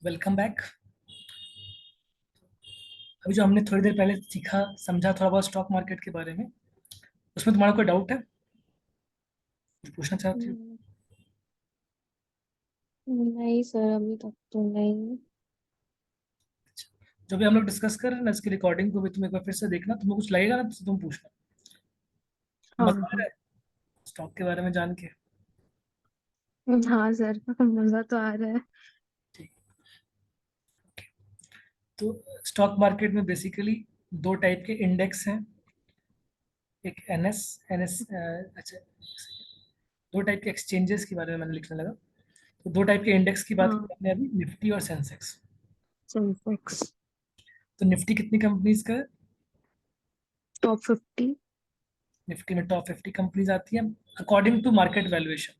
Welcome back. अभी जो हमने थोड़ी देर पहले सीखा समझा थोड़ा बहुत स्टॉक मार्केट के बारे में, उसमें तुम्हारा कोई डाउट है? कुछ पूछना चाहती हो? हम्म, नहीं सर, अभी तक तो नहीं। जो भी हम लोग डिस्कस कर रहे हैं ना, इसकी रिकॉर्डिंग को भी तुम एक बार फिर से देखना, तुम्हें कुछ लगेगा ना तो तुम पूछना। हाँ मजा आ रहा हाँ। है स्टॉक के बारे में जान के? हाँ सर, मजा तो आ रहा है। ठीक। तो स्टॉक मार्केट में बेसिकली दो टाइप के इंडेक्स हैं। एक एनएस एनएस अच्छा, दो टाइप के एक्सचेंजेस के बारे में मैंने लिखने लगा। तो दो टाइप के इंडेक्स की बात हाँ, की हमने अभी, निफ्टी और सेंसेक्स। सेंसेक्स। तो निफ्टी कितनी कंपनीज का है? टॉप 50। निफ्टी में टॉप 50 कंपनीज आती हैं अकॉर्डिंग टू मार्केट वैल्यूएशन।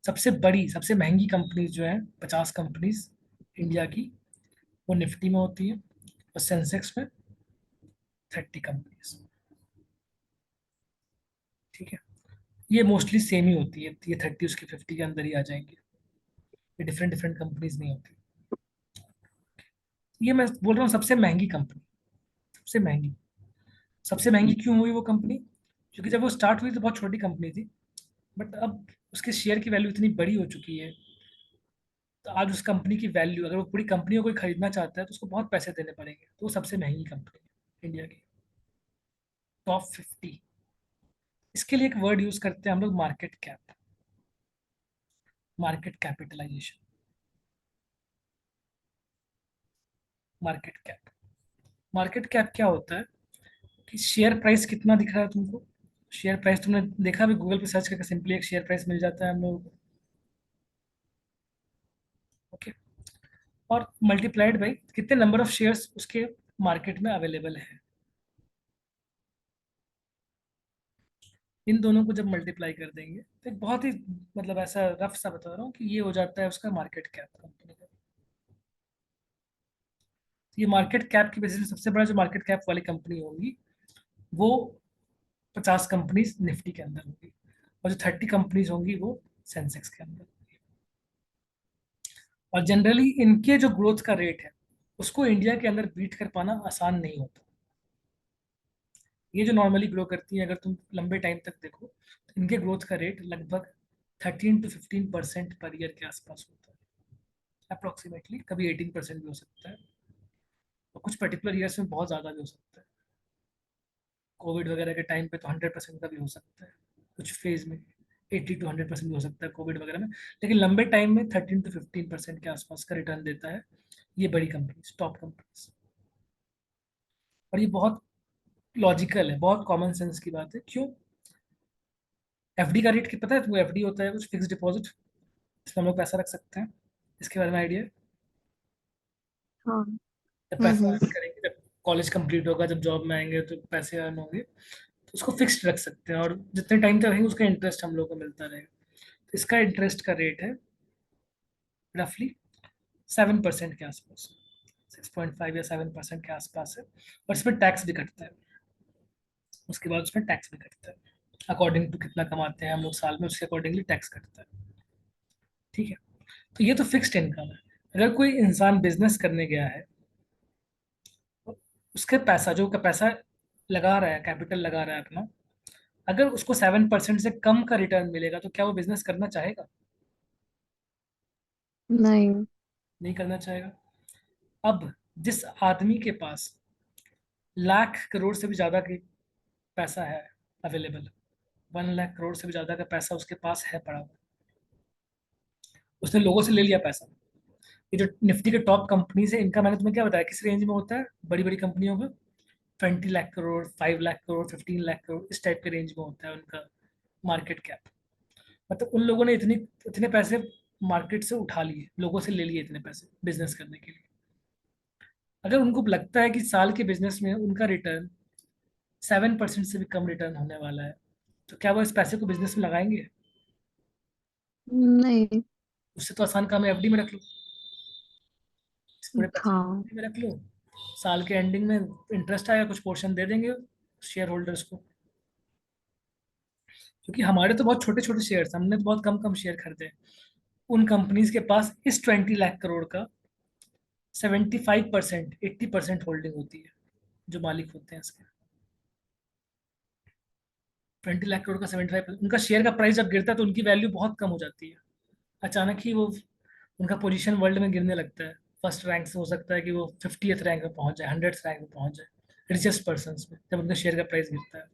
सबसे बड़ी सबसे महंगी कंपनीज जो है 50 कंपनीज इंडिया की, वो निफ्टी में होती है, और सेंसेक्स में 30 कंपनीज। ठीक है। ये मोस्टली सेम ही होती है, ये 30 उसकी 50 के अंदर ही आ जाएंगे। ये डिफरेंट डिफरेंट कंपनीज नहीं होती। ये मैं बोल रहा हूँ सबसे महंगी कंपनी। सबसे महंगी। सबसे महंगी क्यों हुई वो कंपनी? क्योंकि जब वो स्टार्ट हुई तो बहुत छोटी कंपनी थी, बट अब उसके शेयर की वैल्यू इतनी बड़ी हो चुकी है। तो आज उस कंपनी की वैल्यू, अगर वो पूरी कंपनी को कोई खरीदना चाहता है तो उसको बहुत पैसे देने पड़ेंगे, तो वो सबसे महंगी कंपनी है इंडिया की। टॉप 50। इसके लिए एक वर्ड यूज करते हैं हम लोग, market cap. Market capitalization. Market cap. Market cap क्या होता है? कि शेयर प्राइस कितना दिख रहा है तुमको। शेयर प्राइस तुमने देखा भी, गूगल पे सर्च करके सिंपली एक शेयर प्राइस मिल जाता है हम लोगों को। ओके। और मल्टीप्लाइड बाई कितने नंबर ऑफ शेयर्स उसके मार्केट में अवेलेबल है। इन दोनों को जब मल्टीप्लाई कर देंगे तो एक बहुत ही, मतलब ऐसा रफ सा बता रहा हूँ कि ये हो जाता है उसका मार्केट कैप कंपनी का। तो ये मार्केट कैप की बेसिस में सबसे बड़ा जो मार्केट कैप वाली कंपनी होगी, वो 50 कंपनीज निफ्टी के अंदर होगी, और जो 30 कंपनीज होंगी वो सेंसेक्स के अंदर होगी। और जनरली इनके जो ग्रोथ का रेट है, उसको इंडिया के अंदर बीट कर पाना आसान नहीं होता। ये जो नॉर्मली ग्रो करती है, अगर तुम लंबे टाइम तक देखो तो इनके ग्रोथ का रेट लगभग 13 to 15% पर ईयर के आसपास होता है, अप्रोक्सीमेटली। कभी 18% भी हो सकता है, और कुछ पर्टिकुलर ईयर्स में बहुत ज़्यादा भी हो सकता है। कोविड वगैरह के टाइम पे तो 100% का भी हो सकता है, कुछ फेज में 80 to 100% भी हो सकता है कोविड वगैरह में। लेकिन लंबे टाइम में 13 to 15% के आसपास का रिटर्न देता है ये बड़ी कंपनीज, टॉप कंपनीज। और ये बहुत लॉजिकल है, बहुत कॉमन सेंस की बात है। क्यों? एफडी का रेट कितना पता है तुमको? एफडी होता है कुछ फिक्स डिपॉजिट, इसमें हम लोग पैसा रख सकते हैं। इसके बारे में आइडिया है? हाँ। जब पैसा अर्न हम्म। करेंगे, जब कॉलेज कंप्लीट होगा, जब जॉब में आएंगे तो पैसे अर्न होंगे, तो उसको फिक्स्ड रख सकते हैं, और जितने टाइम तक रहेंगे उसका इंटरेस्ट हम लोग को मिलता रहेगा। तो इसका इंटरेस्ट का रेट है रफली 7% के आसपास। 6.5 या 7% के आसपास है। और इसमें टैक्स भी कटता है। उसके बाद उसमें टैक्स भी कटता है, अकॉर्डिंग टू कितना कमाते हैं हम लोग साल में, उसके अकॉर्डिंगली टैक्स कटता है। ठीक है। तो ये तो फिक्स्ड इनकम है। अगर कोई इंसान बिजनेस करने गया है, तो उसके पैसा, जो का पैसा लगा रहा है, कैपिटल लगा रहा है अपना, अगर उसको 7% से कम का रिटर्न मिलेगा तो क्या वो बिजनेस करना चाहेगा? नहीं। नहीं करना चाहेगा। अब जिस आदमी के पास लाख करोड़ से भी ज्यादा की पैसा है अवेलेबल, 1 लाख करोड़ से भी ज्यादा का पैसा उसके पास है पड़ा हुआ, उसने लोगों से ले लिया पैसा। ये जो निफ्टी के टॉप कंपनीज है, इनका मैंने तुम्हें क्या बताया किस रेंज में होता है, बड़ी बड़ी कंपनियों का 20 लाख करोड़, 5 लाख करोड़, 15 लाख करोड़, इस टाइप के रेंज में होता है उनका मार्केट कैप। मतलब उन लोगों ने इतनी इतने पैसे मार्केट से उठा लिए, लोगों से ले लिए इतने पैसे बिजनेस करने के लिए। अगर उनको लगता है कि साल के बिजनेस में उनका रिटर्न 7% से भी कम रिटर्न होने वाला है, तो क्या वो इस पैसे को बिजनेस में लगाएंगे? नहीं। उससे तो आसान काम है, एफडी में रख लो। इस पूरे पैसे को हाँ। एफडी में रख लो। साल के एंडिंग में इंटरेस्ट आएगा, कुछ पोर्शन दे देंगे शेयर होल्डर्स को। क्योंकि हमारे तो बहुत छोटे छोटे शेयर, हमने तो बहुत कम कम शेयर खरीदे हैं। उन कंपनीज के पास इस 20 लाख करोड़ का 75%, 80% होल्डिंग होती है जो मालिक होते हैं इसके। 20 लाख करोड़ का 75%, उनका शेयर का प्राइस जब गिरता है तो उनकी वैल्यू बहुत कम हो जाती है। अचानक ही वो, उनका पोजीशन वर्ल्ड में गिरने लगता है। फर्स्ट रैंक से हो सकता है कि वो 50th रैंक में पहुंच जाए, 100th रैंक में पहुंच जाए, रिचेस्ट पर्सन में, जब उनका शेयर का प्राइस गिरता है।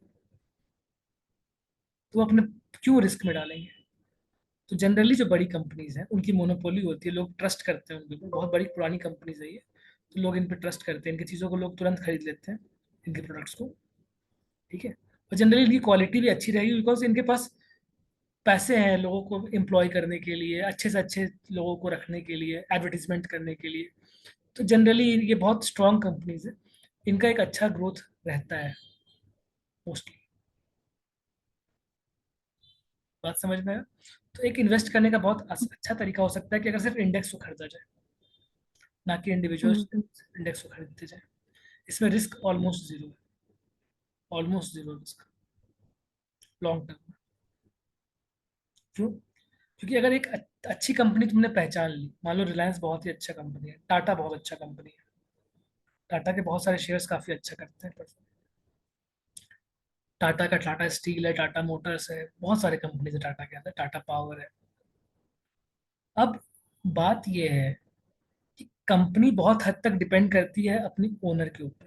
तो वो अपने क्यों रिस्क में डालेंगे? तो जनरली जो बड़ी कंपनीज हैं उनकी मोनोपोली होती है, लोग ट्रस्ट करते हैं उनके ऊपर, बहुत बड़ी पुरानी कंपनीज है ये, तो लोग इन पे ट्रस्ट करते हैं, इनकी चीज़ों को लोग तुरंत खरीद लेते हैं, इनके प्रोडक्ट्स को। ठीक है। और जनरली इनकी क्वालिटी भी अच्छी रहेगी, बिकॉज इनके पास पैसे हैं लोगों को एम्प्लॉय करने के लिए, अच्छे से अच्छे लोगों को रखने के लिए, एडवर्टीजमेंट करने के लिए। तो जनरली ये बहुत स्ट्रॉन्ग कंपनीज है, इनका एक अच्छा ग्रोथ रहता है मोस्टली। बात समझ में आया? तो एक इन्वेस्ट करने का बहुत अच्छा तरीका हो सकता है कि अगर सिर्फ इंडेक्स को खरीदा जाए, ना कि इंडिविजुअल हम्म इंडेक्स को खरीदते जाए। इसमें रिस्क ऑलमोस्ट जीरो है, almost zero risk long term में। क्यों? क्योंकि अगर एक अच्छी कंपनी तुमने पहचान ली, मान लो रिलायंस बहुत ही अच्छा कंपनी है, टाटा बहुत अच्छा कंपनी है, टाटा के बहुत सारे शेयर्स काफी अच्छा करते हैं, टाटा का टाटा स्टील है, टाटा मोटर्स है, बहुत सारे कंपनीज है टाटा के अंदर, टाटा पावर है। अब बात यह है कि कंपनी बहुत हद तक डिपेंड करती है अपनी ओनर के ऊपर,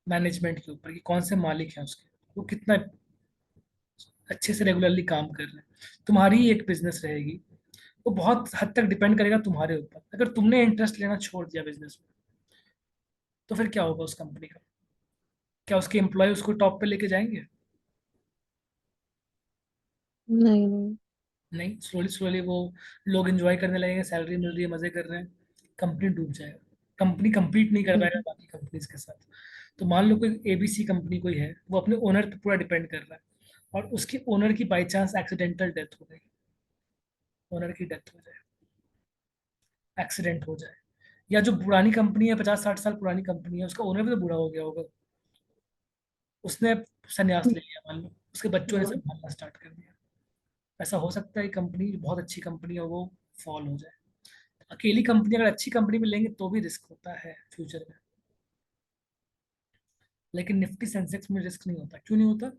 मैनेजमेंट के ऊपर, कि कौन से मालिक हैं उसके, वो कितना अच्छे से रेगुलरली काम कर रहे हैं। तुम्हारी ही एक बिजनेस रहेगी, वो बहुत हद तक डिपेंड करेगा तुम्हारे ऊपर। अगर तुमने इंटरेस्ट लेना छोड़ दिया बिजनेस में, तो फिर क्या होगा उस कंपनी का? क्या उसके एम्प्लॉय उसको टॉप पे लेके जाएंगे? नहीं नहीं। नहीं, स्लोली स्लोली वो लोग एंजॉय करने लगेंगे, सैलरी मिल रही है, मजे कर रहे हैं, कंपनी डूब जाएगा। कंपनी compete नहीं कर पाएगा हम्म बाकी कंपनीज के साथ। तो मान लो कोई एबीसी कंपनी कोई है, वो अपने ओनर पे पूरा डिपेंड कर रहा है, और उसकी ओनर की बाई चांस एक्सीडेंटल डेथ हो गई, ओनर की डेथ हो जाए, एक्सीडेंट हो जाए, या जो पुरानी कंपनी है, 50-60 साल पुरानी कंपनी है, उसका ओनर भी तो बूढ़ा हो गया होगा, उसने संन्यास ले लिया, मान लो उसके बच्चों ने संभालना स्टार्ट कर दिया, ऐसा हो सकता है कंपनी बहुत अच्छी कंपनी है वो फॉल हो जाए। अकेली कंपनी अगर अच्छी कंपनी में लेंगे तो भी रिस्क होता है फ्यूचर में, लेकिन निफ्टी सेंसेक्स में रिस्क नहीं होता। क्यों नहीं होता?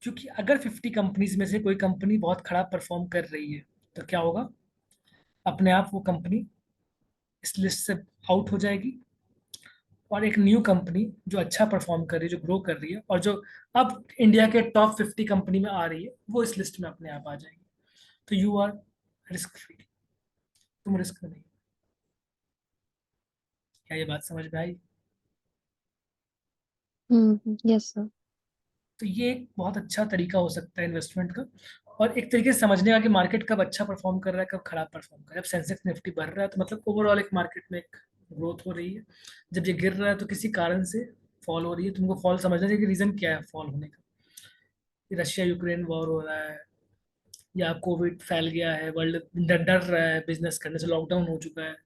क्योंकि अगर 50 कंपनीज में से कोई कंपनी बहुत खराब परफॉर्म कर रही है, तो क्या होगा? अपने आप वो कंपनी इस लिस्ट से आउट हो जाएगी, और एक न्यू कंपनी जो अच्छा परफॉर्म कर रही है, जो ग्रो कर रही है, और जो अब इंडिया के टॉप 50 कंपनी में आ रही है, वो इस लिस्ट में अपने आप आ जाएगी। तो यू आर रिस्क फ्री, तुम रिस्क में नहीं। क्या ये बात समझ में आई? Yes sir. तो ये एक बहुत अच्छा तरीका हो सकता है इन्वेस्टमेंट का, और एक तरीके से समझने का कि मार्केट कब अच्छा परफॉर्म कर रहा है, कब खराब परफॉर्म कर रहा है। जब सेंसेक्स निफ्टी बढ़ रहा है तो मतलब ओवरऑल एक मार्केट में एक ग्रोथ हो रही है, जब ये गिर रहा है तो किसी कारण से फॉल हो रही है। तुमको फॉल समझना चाहिए कि रीजन क्या है फॉल होने का, कि रशिया यूक्रेन वॉर हो रहा है, या कोविड फैल गया है, वर्ल्ड डर डर रहा है बिजनेस करने से, लॉकडाउन हो चुका है,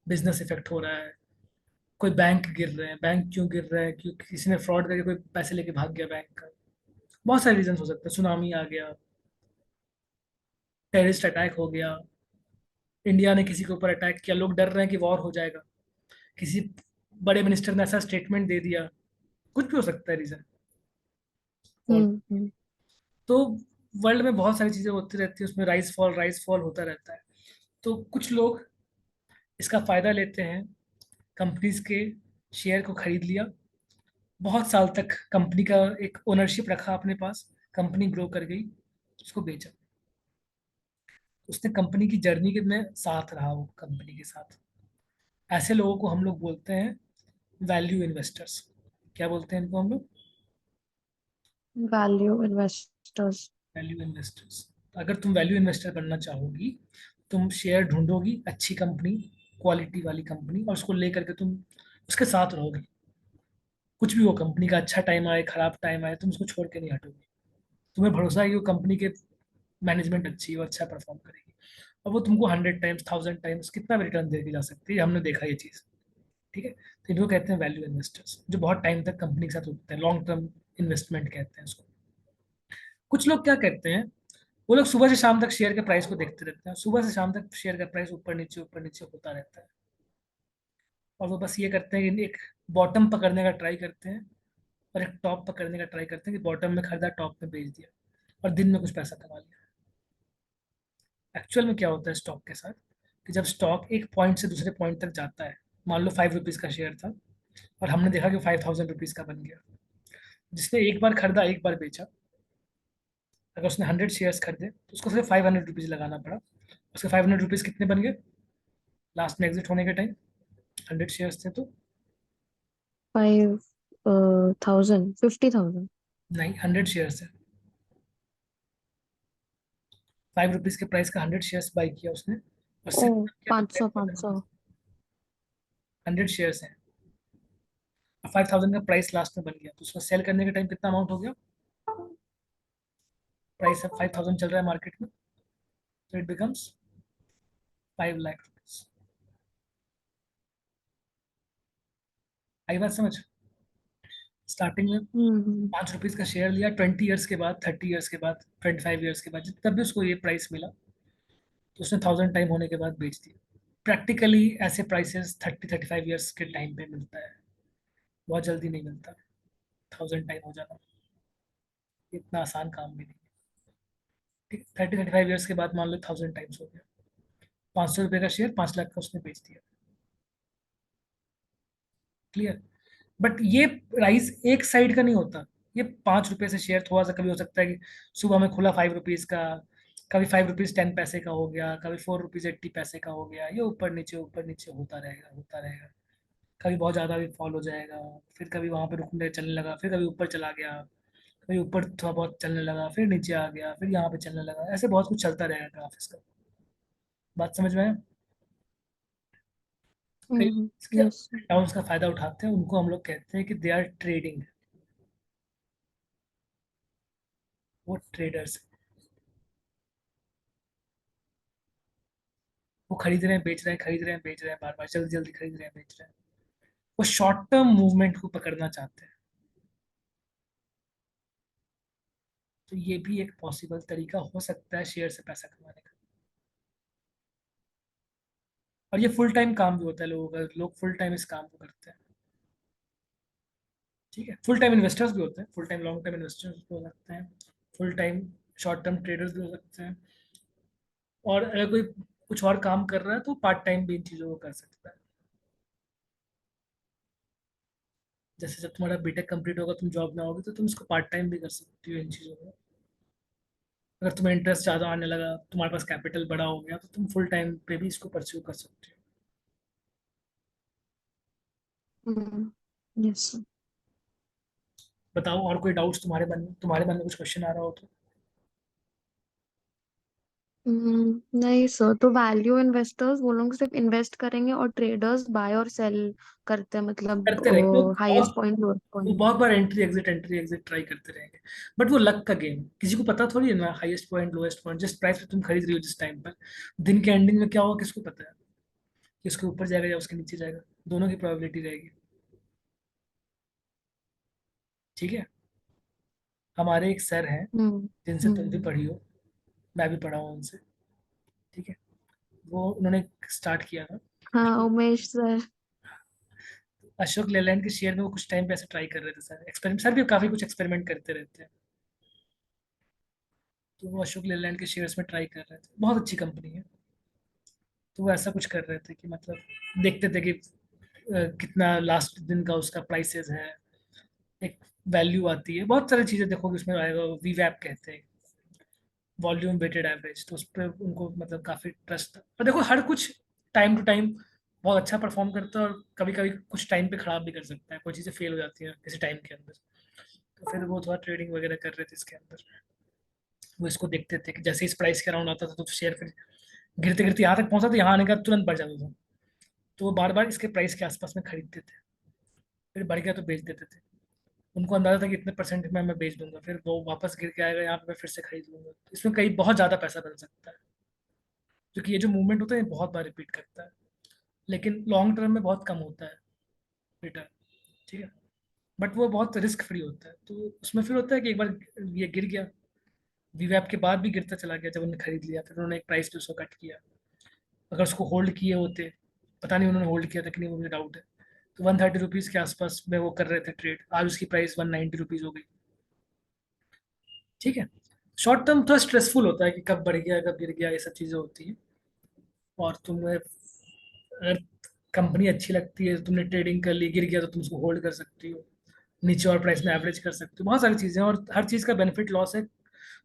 बिजनेस इफेक्ट हो रहा है, कोई बैंक गिर रहे हैं, बैंक क्यों गिर रहा है? क्योंकि किसी ने फ्रॉड करके कोई पैसे लेके भाग गया बैंक का। बहुत सारे रीजन हो सकते हैं, सुनामी आ गया, टेररिस्ट अटैक हो गया, इंडिया ने किसी के ऊपर अटैक किया, लोग डर रहे हैं कि वॉर हो जाएगा, किसी बड़े मिनिस्टर ने ऐसा स्टेटमेंट दे दिया, कुछ भी हो सकता है रीजन फॉल। हम्म। तो वर्ल्ड में बहुत सारी चीजें होती रहती है, उसमें राइज फॉल होता रहता है। तो कुछ लोग इसका फायदा लेते हैं, कंपनीज के शेयर को खरीद लिया, बहुत साल तक कंपनी का एक ओनरशिप रखा अपने पास, कंपनी ग्रो कर गई, उसको बेचा, उसने कंपनी की जर्नी के में साथ रहा, वो कंपनी के साथ। ऐसे लोगों को हम लोग बोलते हैं वैल्यू इन्वेस्टर्स। क्या बोलते हैं इनको हम लोग? Value investors. Value investors. अगर तुम वैल्यू इन्वेस्टर बनना चाहोगी, तुम शेयर ढूंढोगी अच्छी कंपनी, क्वालिटी वाली कंपनी, और उसको लेकर के तुम उसके साथ रहोगी। कुछ भी हो, कंपनी का अच्छा टाइम आए, खराब टाइम आए, तुम उसको छोड़ के नहीं हटोगे। तुम्हें भरोसा है कि वो कंपनी के मैनेजमेंट अच्छी है, वो अच्छा परफॉर्म करेगी, और वो तुमको 100 टाइम्स, 1000 टाइम्स, कितना भी रिटर्न दे के जा सकती है, हमने देखा ये चीज़। ठीक है। तो इनको कहते हैं वैल्यू इन्वेस्टर्स, जो बहुत टाइम तक कंपनी के साथ रुकते हैं, लॉन्ग टर्म इन्वेस्टमेंट कहते हैं उसको। कुछ लोग क्या कहते हैं, वो लोग सुबह से शाम तक शेयर के प्राइस को देखते रहते हैं, सुबह से शाम तक शेयर का प्राइस ऊपर नीचे होता रहता है। और वो बस ये करते हैं कि एक बॉटम पकड़ने का ट्राई करते हैं और एक टॉप पकड़ने का ट्राई करते हैं कि बॉटम में खरीदा, टॉप में बेच दिया और दिन में कुछ पैसा कमा लिया। एक्चुअल में क्या होता है स्टॉक के साथ, कि जब स्टॉक एक पॉइंट से दूसरे पॉइंट तक जाता है, मान लो 5 रुपीज़ का शेयर था और हमने देखा कि 5000 रुपीज़ का बन गया, जिसने एक बार खरीदा एक बार बेचा, अगर उसने 100 शेयर्स खरीदे तो उसको सिर्फ 500 रुपीज़ लगाना पड़ा। उसके 500 रुपीज़ कितने बन गए लास्ट में एग्जिट होने के टाइम? 100 शेयर्स थे तो 5000, 50,000। नहीं, 100 शेयर्स है। 5 रुपीज़ के प्राइस का 100 शेयर्स बाई किया उसने और ओ, सेल किया तो 500, 500। 5000 रुपीज़। 100 शेयर्स है, 5000 का प्राइस लास्ट में बन गया तो उसको सेल करने के टाइम कितना अमाउंट हो गया? प्राइस अब 5000 चल रहा है मार्केट में, तो इट बिकम्स 5 लाख रुपीज। आई बात समझ? स्टार्टिंग में हम्म। 5 रुपीज का शेयर लिया, 20 ईयर्स के बाद, 30 ईयर्स के बाद, 25 ईयर्स के बाद, तब भी उसको ये प्राइस मिला, तो उसने 1000 टाइम होने के बाद बेच दिया। प्रैक्टिकली ऐसे प्राइसेस 30-35 ईयर्स के टाइम पे मिलता है, बहुत जल्दी नहीं मिलता। 1000 टाइम हो जाना इतना आसान काम भी नहीं है। ठीक, 30-35 ईयर्स के बाद मान लो 1000 टाइम्स हो गया, 500 रुपये का शेयर 5 लाख का उसने बेच दिया। क्लियर? बट ये प्राइस एक साइड का नहीं होता। ये 5 रुपए से शेयर थोड़ा सा कभी हो सकता है कि सुबह में खुला 5 रुपीज का, कभी 5 रुपीज 10 पैसे का हो गया, कभी 4 रुपीज 80 पैसे का हो गया, ये ऊपर नीचे होता रहेगा, होता रहेगा। कभी बहुत ज्यादा भी फॉल हो जाएगा, फिर कभी वहां पे रुकने चलने लगा, फिर कभी ऊपर चला गया, कभी ऊपर थोड़ा बहुत चलने लगा, फिर नीचे आ गया, फिर यहाँ पे चलने लगा, ऐसे बहुत कुछ चलता रहेगा ग्राफ इसका। बात समझ में आया? कई हम्म। इसके यस। डाउन्स का फायदा उठाते हैं, उनको हम लोग कहते हैं कि दे आर ट्रेडिंग। वो ट्रेडर्स, वो खरीद रहे हैं बेच रहे हैं, खरीद रहे हैं बेच रहे हैं, बार बार जल्दी जल्दी खरीद रहे हैं बेच रहे हैं। वो शॉर्ट टर्म मूवमेंट को पकड़ना चाहते हैं। तो ये भी एक पॉसिबल तरीका हो सकता है शेयर से पैसा कमाने का। और ये फुल टाइम काम भी होता है लोगों का, लोग फुल टाइम इस काम को करते हैं। ठीक है, फुल टाइम इन्वेस्टर्स भी होते हैं, full time long term investors भी हो सकते हैं, full time short term traders भी हो सकते हैं। और अगर कोई कुछ और काम कर रहा है तो पार्ट टाइम भी इन चीज़ों को कर सकता है। जैसे जब तुम्हारा बीटेक कंप्लीट होगा, तुम जॉब में आओगे, तो तुम इसको पार्ट टाइम भी कर सकती हो इन चीज़ों को। अगर तुम्हें इंटरेस्ट ज़्यादा आने लगा, तुम्हारे पास कैपिटल बड़ा हो गया, तो तुम फुल टाइम पे भी इसको परस्यू कर सकते हो। हम्म। यस। बताओ और कोई डाउट्स तुम्हारे मन में कुछ क्वेश्चन आ रहा हो तो? नहीं सर, तो वैल्यू इन्वेस्टर्स वो लोग सिर्फ इन्वेस्ट करेंगे और ट्रेडर्स बाय और सेल करते हैं, करते रहेंगे वो मतलब हाईएस्ट बहुत। पॉइंट, लोएस्ट वो पॉइंट। बहुत बार एंट्री एग्जिट ट्राई करते रहेंगे। बट वो लक का गेम, किसी को पता थोड़ी है ना हाईएस्ट पॉइंट लोएस्ट पॉइंट, जिस प्राइस पे तुम खरीद रही हो जिस टाइम पर, दिन के एंडिंग में क्या होगा किसको पता है? कि उसके ऊपर जाएगा या उसके नीचे जाएगा, दोनों की प्रोबेबिलिटी रहेगी। ठीक है। हमारे एक सर हैं हम्म। जिनसे तुम भी हम्म। पढ़ी हो, मैं भी पढ़ा हूँ उनसे। ठीक है। वो उन्होंने स्टार्ट किया था, हाँ, उमेश सर। अशोक लेलैंड के शेयर में वो कुछ टाइम पे ऐसे ट्राई कर रहे थे सर, एक्सपेरिमेंट, सर भी काफी कुछ एक्सपेरिमेंट करते रहते हैं। तो वो अशोक लेलैंड के शेयर्स में ट्राई कर रहे थे, बहुत अच्छी कंपनी है। तो वो ऐसा कुछ कर रहे थे कि मतलब देखते थे कि कितना लास्ट दिन का उसका प्राइसेस है, एक वैल्यू आती है, बहुत सारी चीजें देखोगे उसमें आएगा, वीवैप कहते हैं, वॉल्यूम वेटेड एवरेज, तो उस पर उनको मतलब काफी ट्रस्ट था। और देखो हर कुछ टाइम टू टाइम बहुत अच्छा परफॉर्म करता है, और कभी कभी कुछ टाइम पे खराब भी कर सकता है, कोई चीजें फेल हो जाती हैं किसी टाइम के अंदर। तो फिर वो थोड़ा ट्रेडिंग वगैरह कर रहे थे इसके अंदर। वो इसको देखते थे कि जैसे इस प्राइस के अराउंड आता था तो शेयर फिर गिरते गिरते यहाँ तक पहुंचा, तो यहाँ आने का तुरंत बढ़ जाता था। तो वो बार बार इसके प्राइस के आसपास में खरीदते थे, फिर बढ़ गया तो बेच देते थे। उनको अंदाजा था कि इतने परसेंट में मैं बेच दूंगा, फिर वो वापस गिर के आएगा, यहाँ पे मैं फिर से खरीद लूंगा। तो इसमें कई बहुत ज्यादा पैसा बन सकता है, क्योंकि ये जो मूवमेंट होता है ये बहुत बार रिपीट करता है, लेकिन लॉन्ग टर्म में बहुत कम होता है रिटर्न। ठीक है। बट वो बहुत रिस्क फ्री होता है, तो उसमें फिर होता है कि एक बार ये गिर गया, वीवैप के बाद भी गिरता चला गया जब उन्होंने खरीद लिया, फिर उन्होंने एक प्राइस पे उसको कट किया। अगर उसको होल्ड किए होते, पता नहीं उन्होंने होल्ड किया था कि नहीं, मुझे डाउट है, तो 130 रुपीज़ के आसपास में वो कर रहे थे ट्रेड, आज उसकी प्राइस 190 रुपीज़ हो गई। ठीक है। शॉर्ट टर्म थोड़ा स्ट्रेसफुल होता है कि कब बढ़ गया कब गिर गया, ये सब चीज़ें होती हैं। और तुम्हें अगर कंपनी अच्छी लगती है, तुमने ट्रेडिंग कर ली, गिर गया तो तुम उसको होल्ड कर सकती हो, नीचे और प्राइस में एवरेज कर सकते हो, बहुत सारी चीज़ें हैं, और हर चीज़ का बेनिफिट लॉस है।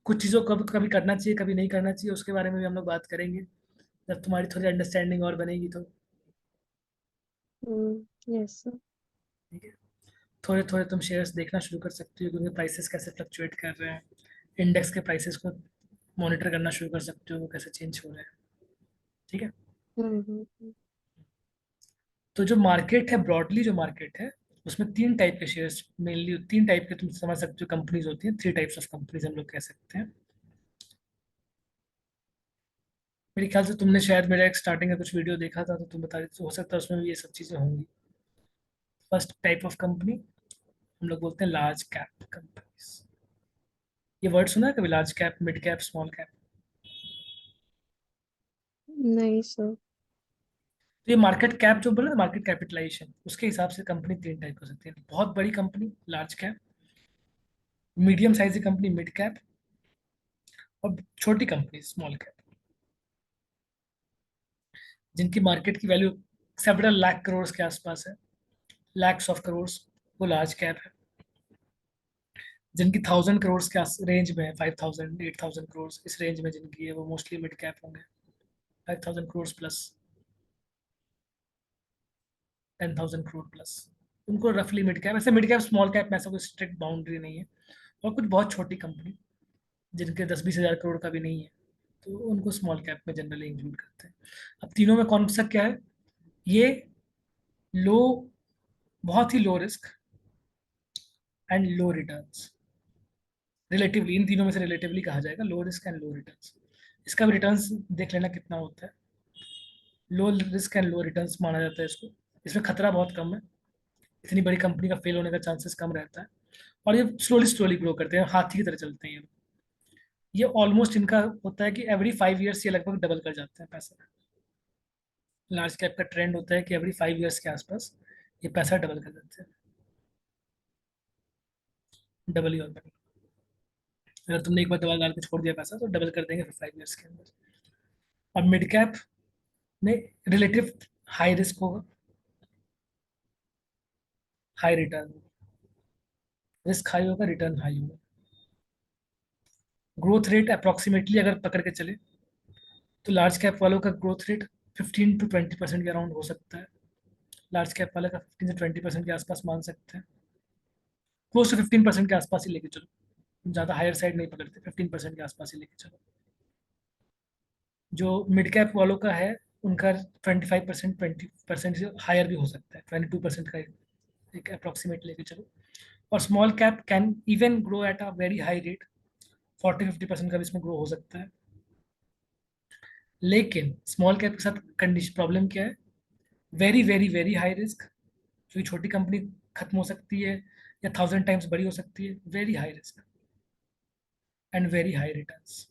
कुछ चीज़ों को कभी कभी करना चाहिए, कभी नहीं करना चाहिए, उसके बारे में भी हम लोग बात करेंगे जब तुम्हारी थोड़ी अंडरस्टैंडिंग और बनेगी तो। Yes sir. ठीक है। थोड़े थोड़े तुम शेयर्स देखना शुरू कर सकती हो कि उनके प्राइसेस कैसे फ्लक्चुएट कर रहे हैं, इंडेक्स के प्राइसेस को मॉनिटर करना शुरू कर सकते हो, वो कैसे चेंज हो रहे हैं। ठीक है। हम्म। तो जो मार्केट है, ब्रॉडली जो मार्केट है, उसमें तीन टाइप के शेयर्स मेनली, तीन टाइप के तुम समझ सकते हो कंपनीज होती हैं, थ्री टाइप्स ऑफ कंपनीज हम लोग कह सकते हैं। मेरे ख्याल से तुमने शायद मेरा एक स्टार्टिंग में कुछ वीडियो देखा था, तो तुम बता रहे थे, तो हो सकता है उसमें भी ये सब चीज़ें होंगी। फर्स्ट टाइप ऑफ कंपनी हम लोग बोलते हैं लार्ज कैप कंपनीज। ये वर्ड सुना है कभी, large cap, mid cap, small cap? नहीं सर। तो ये मार्केट कैप जो बोले ना, मार्केट कैपिटलाइजेशन, उसके हिसाब से कंपनी तीन टाइप हो सकती है। बहुत बड़ी company large cap, medium size की कंपनी मिड कैप, और छोटी कंपनी स्मॉल कैप, जिनकी मार्केट की वैल्यू सेवरल लाख करोड़ के आसपास है, लैक्स ऑफ करोड़, वो लार्ज कैप है। जिनकी 1000 करोड़ के रेंज में है, 5000 8000 करोड़, इस रेंज में जिनकी है, वो मोस्टली मिड कैप होंगे, 5000 करोड़ प्लस, 10,000 करोड़ प्लस, उनको रफली मिड कैप। ऐसे मिड कैप स्मॉल कैप में ऐसा कोई स्ट्रिक्ट बाउंड्री नहीं है। और कुछ बहुत छोटी कंपनी जिनके 10-20 हजार करोड़ का भी नहीं है, तो उनको स्मॉल कैप में जनरली इंक्लूड करते हैं। अब तीनों में कौन सा क्या है, ये लो, बहुत ही low risk and low returns, relatively इन तीनों में से रिलेटिवली कहा जाएगा low risk and low returns. इसका भी रिटर्न्स देख लेना कितना होता है। Low risk and low returns माना जाता है इसको। इसमें खतरा बहुत कम है, इतनी बड़ी कंपनी का फेल होने का चांसेस कम रहता है, और ये स्लोली स्लोली ग्रो करते हैं, हाथी की तरह चलते हैं ये ऑलमोस्ट इनका होता है कि एवरी 5 ईयर्स ये लगभग डबल कर जाते हैं पैसा। लार्ज कैप का ट्रेंड होता है कि एवरी 5 ईयर्स के आसपास ये पैसा डबल कर देते हैं, डबल ही होता है। अगर तुमने एक बार दवा डाल के छोड़ दिया पैसा, तो डबल कर देंगे फिर 5 ईयर्स के अंदर। और मिड कैप में रिलेटिव हाई रिस्क होगा, हाई रिटर्न, रिस्क हाई होगा, रिटर्न हाई होगा। ग्रोथ रेट अप्रोक्सीमेटली अगर पकड़ के चले, तो लार्ज कैप वालों का ग्रोथ रेट 15 to 20% के अराउंड हो सकता है। लार्ज कैप वाले का 15 से 20% के आसपास मान सकते हैं, क्लोज टू 15% के आसपास ही लेके चलो, ज़्यादा हायर साइड नहीं पकड़ते, 15% के आसपास ही लेके चलो। जो मिड कैप वालों का है, उनका 25%, 20% से हायर भी हो सकता है, 22% का एक अप्रोक्सीमेट लेके चलो। और small cap can even grow at a very high rate, 40-50% का भी इसमें ग्रो हो सकता है। लेकिन स्मॉल कैप के साथ कंडीशन प्रॉब्लम क्या है, very very very high risk, क्योंकि छोटी कंपनी खत्म हो सकती है या 1000 टाइम्स बड़ी हो सकती है, very high risk and very high returns.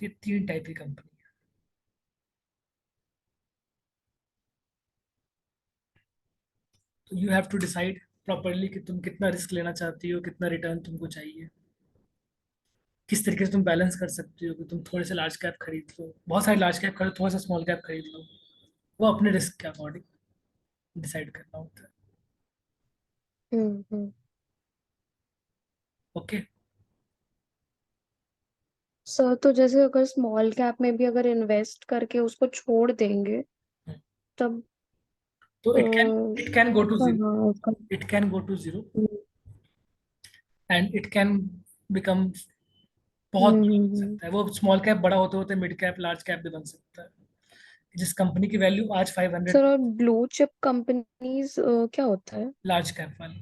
ये तीन टाइप की कंपनी है। तो you have to decide properly कि तुम कितना रिस्क लेना चाहती हो, कितना रिटर्न तुमको चाहिए, किस तरीके से तुम बैलेंस कर सकती हो कि तुम थोड़े से लार्ज कैप खरीद लो, बहुत सारे लार्ज कैप खरीदो, थोड़ा सा स्मॉल कैप खरीद लो, वो अपने रिस्क के अकॉर्डिंग डिसाइड करना होता है। हम्म। ओके। सर तो जैसे अगर स्मॉल कैप में भी अगर इन्वेस्ट करके उसको छोड़ देंगे तब तो it can go to zero, कहाँ होगा? It can go to zero, hmm and it can become, बहुत हम्म बड़ा बन हम्म। सकता है वो। स्मॉल कैप बड़ा होते होते मिड कैप लार्ज कैप भी बन सकता है। जिस कंपनी की वैल्यू आज 500, सर और ब्लू चिप कंपनीज क्या होता है? लार्ज कैप वाली,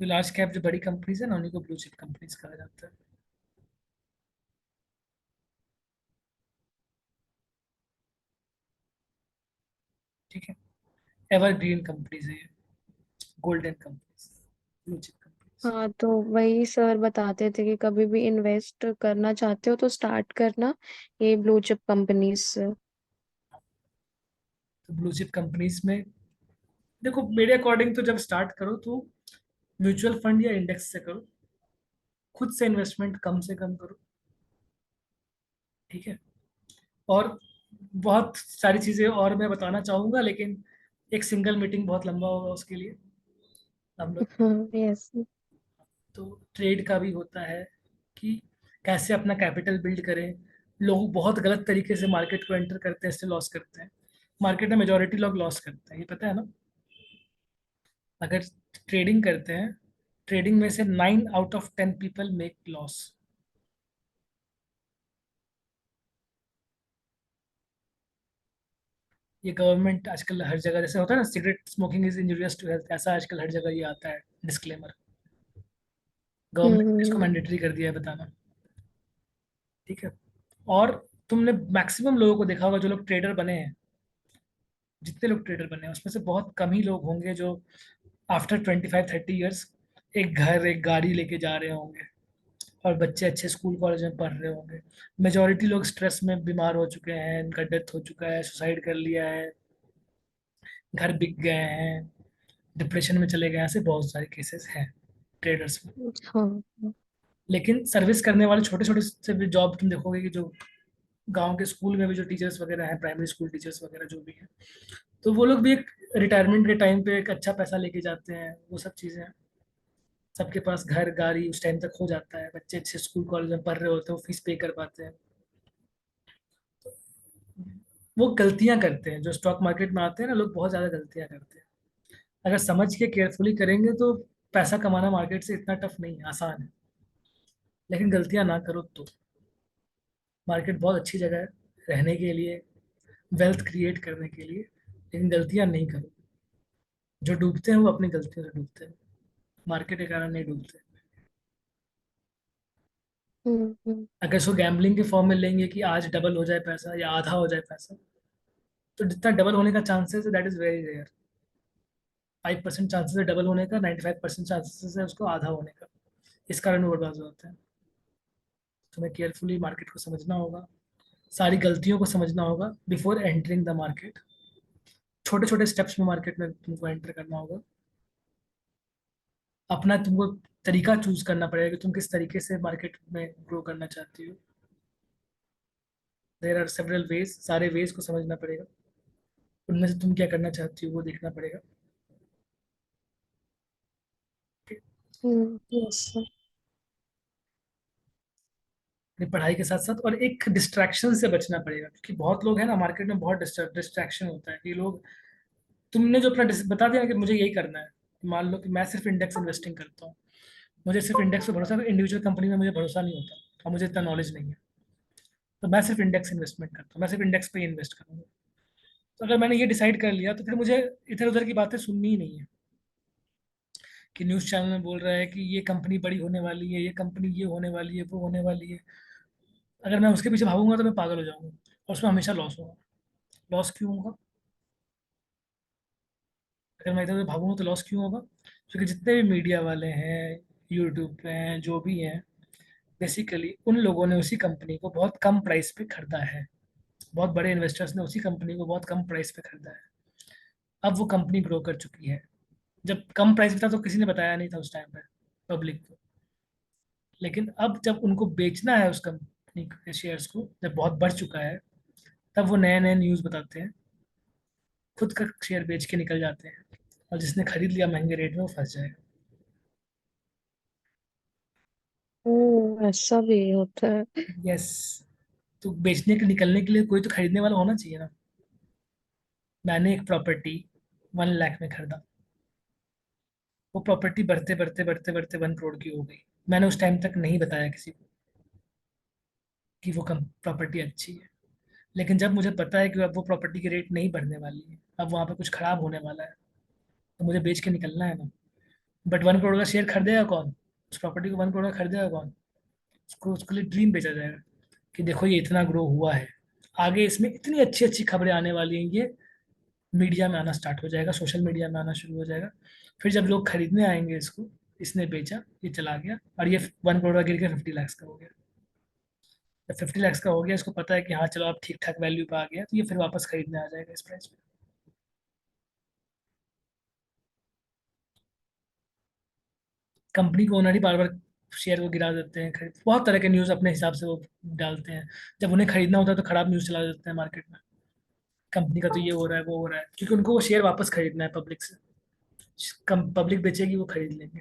जो लार्ज कैप जो बड़ी कंपनीज है ना, उन्हीं को ब्लू चिप कंपनीज कहा जाता है। ठीक है। एवरग्रीन कंपनीज है ये, golden companies, blue chip companies. हाँ, तो वही सर बताते थे कि कभी भी इन्वेस्ट करना चाहते हो तो स्टार्ट करना ये ब्लू चिप कंपनीज से। तो ब्लू चिप कंपनीज में देखो, मेरे अकॉर्डिंग तो जब स्टार्ट करो तो म्यूचुअल फंड या इंडेक्स से करो, खुद से इन्वेस्टमेंट कम से कम करो। ठीक है। और बहुत सारी चीजें और मैं बताना चाहूंगा, लेकिन एक सिंगल मीटिंग बहुत लंबा होगा उसके लिए। हम लोग हाँ, यस। तो ट्रेड का भी होता है कि कैसे अपना कैपिटल बिल्ड करें। लोग बहुत गलत तरीके से मार्केट को एंटर करते हैं, इससे लॉस करते हैं। मार्केट में मेजोरिटी लोग लॉस करते हैं, ये पता है ना। अगर ट्रेडिंग करते हैं, ट्रेडिंग में से 9 out of 10 people make loss. ये गवर्नमेंट आजकल हर जगह, जैसे होता है ना, cigarette smoking is injurious to health, ऐसा आजकल हर जगह ये आता है डिस्क्लेमर। गवर्नमेंट ने इसको हम्म। मैंडेटरी कर दिया है बताना। ठीक है। और तुमने मैक्सिमम लोगों को देखा होगा जो लोग ट्रेडर बने हैं, जितने लोग ट्रेडर बने हैं उसमें से बहुत कम ही लोग होंगे जो आफ्टर 25-30 ईयर्स एक घर एक गाड़ी लेके जा रहे होंगे, और बच्चे अच्छे स्कूल कॉलेज में पढ़ रहे होंगे। मेजोरिटी लोग स्ट्रेस में बीमार हो चुके हैं, इनका डेथ हो चुका है, सुसाइड कर लिया है, घर बिक गए हैं, डिप्रेशन में चले गए हैं। ऐसे बहुत सारे केसेस हैं ट्रेडर्स में। हाँ। लेकिन सर्विस करने वाले छोटे छोटे से भी जॉब तुम देखोगे कि जो गांव के स्कूल में भी जो टीचर्स वगैरह हैं, प्राइमरी स्कूल टीचर्स वगैरह जो भी हैं, तो वो लोग भी एक रिटायरमेंट के टाइम पे एक अच्छा पैसा लेके जाते हैं। वो सब चीज़ें हैं। सबके पास घर गाड़ी उस टाइम तक हो जाता है, बच्चे अच्छे स्कूल कॉलेज में पढ़ रहे होते हैं, वो फीस पे कर पाते हैं। वो गलतियां करते हैं जो स्टॉक मार्केट में आते हैं ना, लोग बहुत ज़्यादा गलतियां करते हैं। अगर समझ के केयरफुली करेंगे तो पैसा कमाना मार्केट से इतना टफ नहीं है, आसान है। लेकिन गलतियां ना करो तो। मार्केट बहुत अच्छी जगह है रहने के लिए, वेल्थ क्रिएट करने के लिए, लेकिन गलतियां नहीं करो। जो डूबते हैं वो अपनी गलतियों से डूबते हैं, मार्केट के कारण नहीं डूबते। हम्म। अगर इसको गैम्बलिंग के फॉर्म में लेंगे कि आज डबल हो जाए पैसा या आधा हो जाए पैसा, तो जितना डबल होने का चांसेस है that is very rare. 5% chances है डबल होने का, 95% चांसेस है उसको आधा होने का। इस कारण वो बर्बाद हो जाते हैं। तुम्हें केयरफुली मार्केट को समझना होगा, सारी गलतियों को समझना होगा बिफोर एंटरिंग द मार्केट। छोटे छोटे स्टेप्स में मार्केट में तुमको एंटर करना होगा। अपना तुमको तरीका चूज करना पड़ेगा कि तुम किस तरीके से मार्केट में ग्रो करना चाहती हो। देर आर सेवरल वेज, सारे वेज को समझना पड़ेगा। उनमें से तुम क्या करना चाहती हो वो देखना पड़ेगा। Yes sir. अपनी पढ़ाई के साथ साथ, और एक डिस्ट्रैक्शन से बचना पड़ेगा, क्योंकि बहुत लोग हैं ना मार्केट में, बहुत डिस्ट्रैक्शन होता है कि लोग, तुमने जो अपना बता दिया कि मुझे यही करना है। मान लो कि मैं सिर्फ इंडेक्स इन्वेस्टिंग करता हूँ, मुझे सिर्फ इंडेक्स पे भरोसा है, इंडिविजुअल कंपनी में मुझे भरोसा नहीं होता और मुझे इतना नॉलेज नहीं है। तो मैं सिर्फ इंडेक्स इन्वेस्टमेंट करता हूँ, मैं सिर्फ इंडेक्स पे ही इन्वेस्ट करूंगा। तो अगर मैंने ये डिसाइड कर लिया तो फिर मुझे इधर उधर की बातें सुननी ही नहीं है कि न्यूज़ चैनल में बोल रहा है कि ये कंपनी बड़ी होने वाली है, ये कंपनी ये होने वाली है, वो होने वाली है। अगर मैं उसके पीछे भागूंगा तो मैं पागल हो जाऊंगा और उसमें हमेशा लॉस होगा। लॉस क्यों होगा? अगर मैं इधर उधर भागूंगा तो लॉस क्यों होगा? क्योंकि जितने भी मीडिया वाले हैं, यूट्यूब पे हैं, जो भी हैं, बेसिकली उन लोगों ने उसी कंपनी को बहुत कम प्राइस पे खरीदा है। बहुत बड़े इन्वेस्टर्स ने उसी कंपनी को बहुत कम प्राइस पे खरीदा है। अब वो कंपनी ग्रो कर चुकी है। जब कम प्राइस पे था तो किसी ने बताया नहीं था उस टाइम पे पब्लिक को। लेकिन अब जब उनको बेचना है उस कंपनी के शेयर्स को, जब बहुत बढ़ चुका है, तब वो नए नए न्यूज़ बताते हैं, खुद का शेयर बेच के निकल जाते हैं, और जिसने खरीद लिया महंगे रेट में वो फंस जाएगा। ओ, ऐसा भी होता है। यस। तो बेचने के निकलने के लिए कोई तो खरीदने वाला होना चाहिए ना। मैंने एक प्रॉपर्टी 1 लाख में खरीदा, वो प्रॉपर्टी बढ़ते बढ़ते बढ़ते बढ़ते 1 करोड़ की हो गई। मैंने उस टाइम तक नहीं बताया किसी को कि वो कम प्रॉपर्टी अच्छी है। लेकिन जब मुझे पता है कि अब वो प्रॉपर्टी की रेट नहीं बढ़ने वाली है, अब वहाँ पे कुछ खराब होने वाला है, तो मुझे बेच के निकलना है ना। बट 1 करोड़ का शेयर खरीदेगा कौन? उस प्रॉपर्टी को 1 करोड़ का खरीदेगा कौन? उसको उसके लिए ड्रीम बेचा जाएगा कि देखो ये इतना ग्रो हुआ है, आगे इसमें इतनी अच्छी अच्छी खबरें आने वाली हैं, ये मीडिया में आना स्टार्ट हो जाएगा, सोशल मीडिया में आना शुरू हो जाएगा। फिर जब लोग खरीदने आएंगे इसको, इसने बेचा, ये चला गया, और ये 1 करोड़ का गिर के 50 लाख का हो गया। जब 50 लाख का हो गया, इसको पता है कि हाँ चलो अब ठीक ठाक वैल्यू पे आ गया, तो ये फिर वापस खरीदने आ जाएगा इस प्राइस पे। कंपनी को ओनर ही बार बार शेयर को गिरा देते हैं, खरीद, बहुत तरह के न्यूज़ अपने हिसाब से वो डालते हैं। जब उन्हें खरीदना होता है तो खराब न्यूज़ चला देते हैं मार्केट में, कंपनी का तो ये हो रहा है वो हो रहा है, क्योंकि उनको वो शेयर वापस खरीदना है पब्लिक से। कम पब्लिक बेचेगी, वो खरीद लेंगे।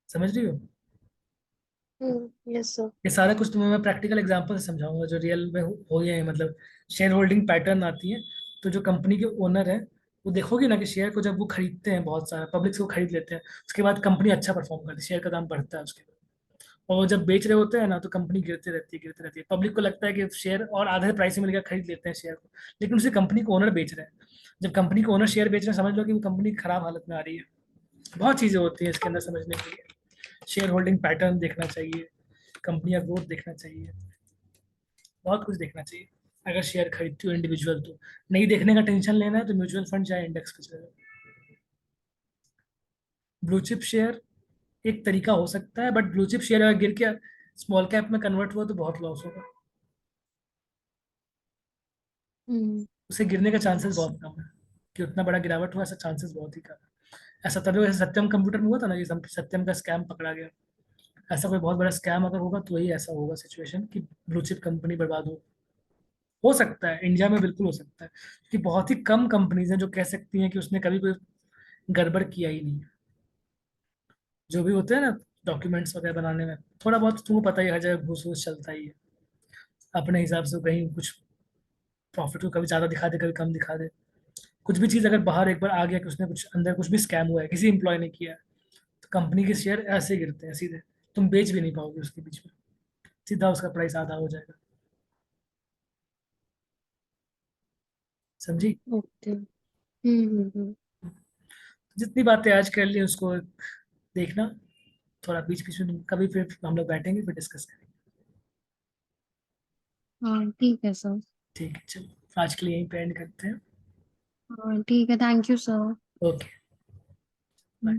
समझ रही हो? Yes sir. ये सारा कुछ तुम्हें मैं प्रैक्टिकल एग्जांपल से समझाऊंगा जो रियल में हो गए हैं, मतलब शेयर होल्डिंग पैटर्न आती है। तो जो कंपनी के ओनर है, वो देखोगे ना कि शेयर को जब वो खरीदते हैं, बहुत सारा पब्लिक से वो खरीद लेते हैं, उसके बाद कंपनी अच्छा परफॉर्म करती है, शेयर का दाम बढ़ता है उसके बाद। और जब बेच रहे होते हैं ना, तो कंपनी गिरती रहती है। पब्लिक को लगता है कि शेयर और आधे प्राइस में मिलेगा, खरीद लेते हैं शेयर को, लेकिन उसे कंपनी को ओनर बेच रहे हैं। जब कंपनी को ओनर शेयर बेच रहे हैं, समझ लो कि वो कंपनी खराब हालत में आ रही है। बहुत चीजें होती हैं इसके अंदर समझने के लिए। शेयर होल्डिंग पैटर्न देखना चाहिए, कंपनी का ग्रोथ देखना चाहिए, बहुत कुछ देखना चाहिए। अगर शेयर खरीदती हो इंडिविजुअल तो। नहीं देखने का टेंशन लेना है तो म्यूचुअल फंड या इंडेक्स पे चले जाओ। ब्लू चिप शेयर एक तरीका हो सकता है, बट ब्लू चिप शेयर अगर गिर के स्मॉल कैप में कन्वर्ट हुआ तो बहुत लॉस होगा। हम्म। उसे गिरने का चांसेस यस। बहुत कम है, कि उतना बड़ा गिरावट हुआ, ऐसा चांसेस बहुत ही कम है। ऐसा तभी वैसे सत्यम कंप्यूटर में हुआ था ना, कि सत्यम का स्कैम पकड़ा गया। ऐसा कोई बहुत बड़ा स्कैम अगर होगा तो वही ऐसा होगा सिचुएशन, कि ब्लू चिप कंपनी बर्बाद हो सकता है, इंडिया में बिल्कुल हो सकता है, कि बहुत ही कम कंपनीज हैं जो कह सकती हैं कि उसने कभी कोई गड़बड़ किया ही नहीं है। जो भी होते हैं ना डॉक्यूमेंट्स वगैरह बनाने में, थोड़ा बहुत तुमको पता ही है, हर जगह घूस वूस चलता ही है। अपने हिसाब से कहीं कुछ प्रॉफिट को कभी ज्यादा दिखा दे, कभी कम दिखा दे। कुछ भी चीज अगर बाहर एक बार आ गया कि उसने कुछ अंदर कुछ भी स्कैम हुआ है, किसी एम्प्लॉय ने किया है, तो कंपनी के शेयर ऐसे गिरते हैं सीधे। तुम बेच भी नहीं पाओगे उसके बीच में, सीधा उसका प्राइस आधा हो जाएगा। समझी? ओके। हम्म। जितनी बातें आज कर ली उसको देखना, थोड़ा बीच बीच में कभी फिर हम लोग बैठेंगे, फिर डिस्कस करेंगे। हाँ ठीक है सर। ठीक है, चलो आज के लिए यहीं पे एंड करते हैं। हाँ ठीक है, thank you sir. Okay, bye.